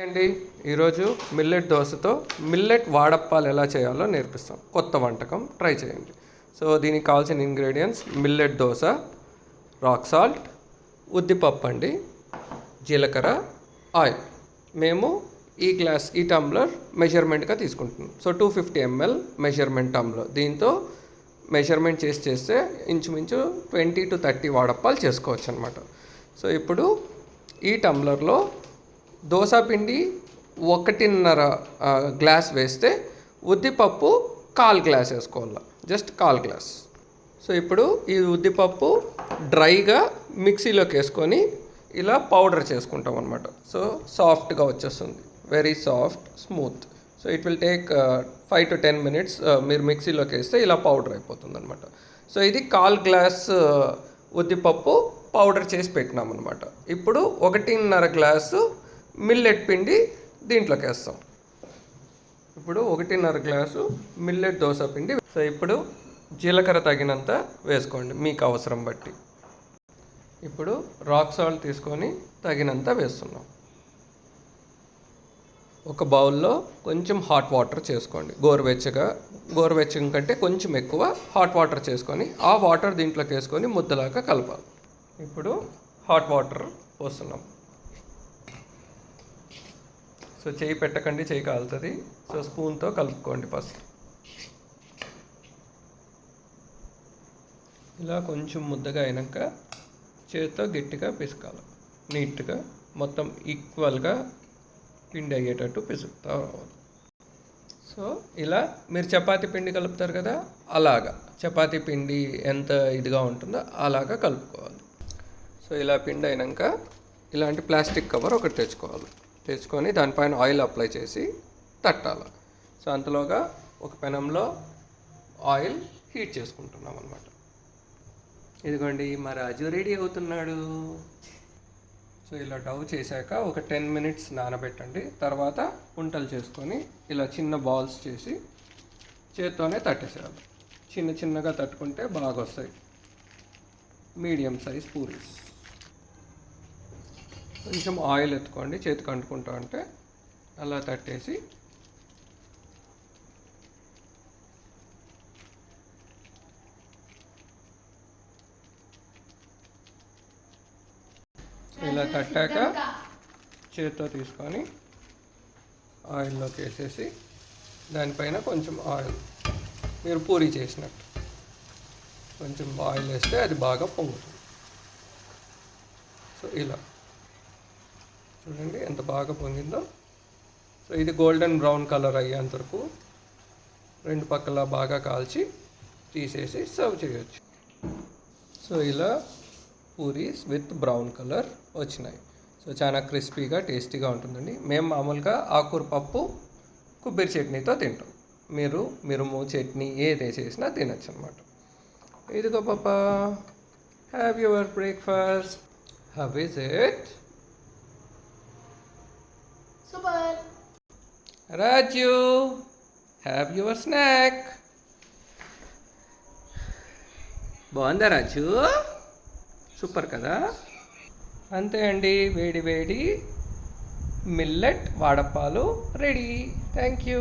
అండి ఈరోజు millet దోశతో millet వాడప్పాలు ఎలా చేయాలో నేర్పిస్తాం. కొత్త వంటకం ట్రై చేయండి. సో దీనికి కావాల్సిన ingredients millet dosa, rock salt, ఉద్దిపప్పు అండి, జీలకర్ర, ఆయిల్. మేము ఈ టంబ్లర్ మెజర్మెంట్గా తీసుకుంటున్నాం. So 250 ml measurement tumbler. దీంతో మెజర్మెంట్ చేస్తే ఇంచుమించు 20 to 30 వాడప్పాలు చేసుకోవచ్చు అనమాట. సో ఇప్పుడు ఈ టంబ్లర్లో దోశ పిండి 1.5 గ్లాస్ వేస్తే ఉద్దిపప్పు 1/4 గ్లాస్ వేసుకోవాలి, జస్ట్ 1/4 గ్లాస్. సో ఇప్పుడు ఈ ఉద్దిపప్పు డ్రైగా మిక్సీలోకి వేసుకొని ఇలా పౌడర్ చేసుకుంటాం అనమాట. సో సాఫ్ట్గా వచ్చేస్తుంది, very soft, smooth. So it will take 5 to 10 minutes. మీరు మిక్సీలోకి వేస్తే ఇలా పౌడర్ అయిపోతుంది అనమాట. సో ఇది 1/4 గ్లాస్ ఉద్దిపప్పు పౌడర్ చేసి పెట్టినాం అనమాట. ఇప్పుడు 1.5 గ్లాసు మిల్లెట్ పిండి దీంట్లోకి వేస్తాం. ఇప్పుడు 1.5 గ్లాసు మిల్లెట్ దోశ పిండి. సో ఇప్పుడు జీలకర్ర తగినంత వేసుకోండి మీకు అవసరం బట్టి. ఇప్పుడు రాక్ సాల్ట్ తీసుకొని తగినంత వేస్తున్నాం. ఒక బౌల్లో కొంచెం హాట్ వాటర్ చేసుకోండి, గోరువెచ్చగా కంటే కొంచెం ఎక్కువ హాట్ వాటర్ చేసుకొని ఆ వాటర్ దీంట్లోకి వేసుకొని ముద్దలాగా కలపాలి. ఇప్పుడు హాట్ వాటర్ పోస్తున్నాం. సో చేయి పెట్టకండి, చేయి కాలుతుంది. సో స్పూన్తో కలుపుకోండి ఫస్ట్. ఇలా కొంచెం ముద్దగా అయినాక చేతితో గట్టిగా పిసకాలి. నీట్గా మొత్తం ఈక్వల్గా పిండి అయ్యేటట్టు పిసుకుతా రావాలి. సో ఇలా మీరు చపాతీ పిండి కలుపుతారు కదా, అలాగా చపాతీ పిండి ఎంత ఇదిగా ఉంటుందో అలాగా కలుపుకోవాలి. సో ఇలా పిండి అయినాక ఇలాంటి ప్లాస్టిక్ కవర్ ఒకటి తెచ్చుకొని దానిపైన ఆయిల్ అప్లై చేసి తట్టాలి. సో అంతలోగా ఒక పెనంలో ఆయిల్ హీట్ చేసుకుంటున్నాం అనమాట. ఇదిగోండి మా రాజు రెడీ అవుతున్నాడు. సో ఇలా డవ్ చేశాక ఒక 10 minutes నానబెట్టండి. తర్వాత ఉంటలు చేసుకొని ఇలా చిన్న బాల్స్ చేసి చేత్తోనే తట్టేసేయాలి. చిన్నగా తట్టుకుంటే బాగా వస్తాయి మీడియం సైజ్ పూరీస్. కొంచెం ఆయిల్ ఎత్తుకోండి, చేతికి అంటుకుంటా అంటే అలా తట్టేసి ఇలా తట్టాక చేతితో తీసుకొని ఆయిల్లోకి వేసేసి దానిపైన కొంచెం ఆయిల్, మీరు పూరీ చేసినట్టు కొంచెం ఆయిల్ వేస్తే అది బాగా పొంగుతుంది. సో ఇలా చూడండి ఎంత బాగా పొంగిందో. సో ఇది గోల్డెన్ బ్రౌన్ కలర్ అయ్యేంత వరకు రెండు పక్కల బాగా కాల్చి తీసేసి సర్వ్ చేయొచ్చు. సో ఇలా పూరీస్ విత్ బ్రౌన్ కలర్ వచ్చినాయి. సో చాలా క్రిస్పీగా టేస్టీగా ఉంటుందండి. మేము మామూలుగా ఆకుకూర పప్పు కొబ్బరి చట్నీతో తింటాం. మీరు మిరుము చట్నీ ఏదే చేసినా తినచ్చు అనమాట. ఇదిగో పాపా, have your breakfast. How is it? Super. Raju, have your snack. బాగుందా రాజు? సూపర్ కదా. అంతే అండి, వేడి వేడి మిల్లెట్ వాడప్పాలు రెడీ. Thank you.